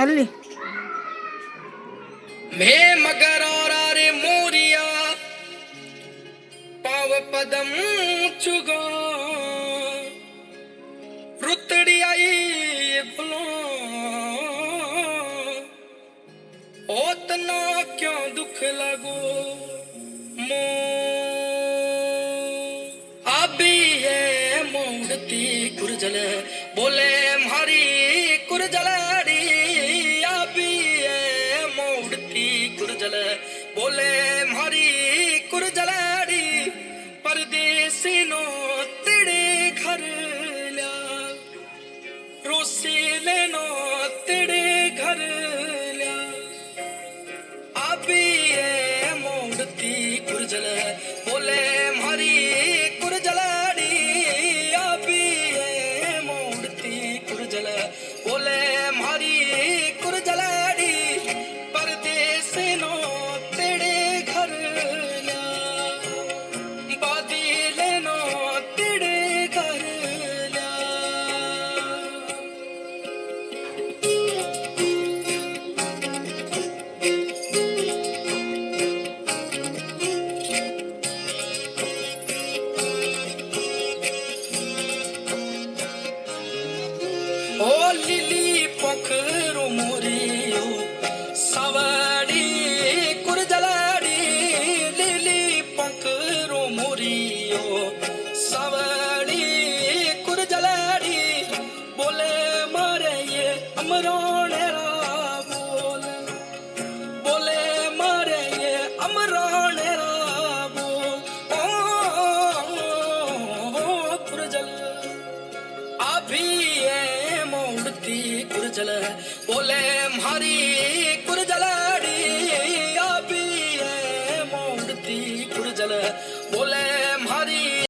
हल्ली मैं मगर और रे मोरिया पाव पदम चुगा रुतड़ी आई भुलो ओतना क्यों दुख लगो मो अभी ये मूर्ति कुरजल बोले मारी कुरजलाड़ी अभी ये मूर्ति कुरजल बोले मारी कुरजलाड़ी परदेसी नो तेरे घर ल्या रोसीले नो तेरे घर ल्या अभी ये मूर्ति कुरजल बोले मारी कुरजलाड़ी अभी ये मूर्ति कुरजल बोले मारी कुरजलाड़ी परदेसी नो तेरे घर ल्या बादीले नो तेरे घर ल्या ओ lily पोखरो Moreau Sawadi कुरजलाड़ी lily पोखरो Moreau Sawadi कुरजलाड़ी बोले मारे ये अमरानेरा बोले बोले मारे ये अमरानेरा बोल ओ कुरजल अभी ये मूर्ति कुरजल बोले मारी कुरजलाड़ी अभी ये मूर्ति कुरजल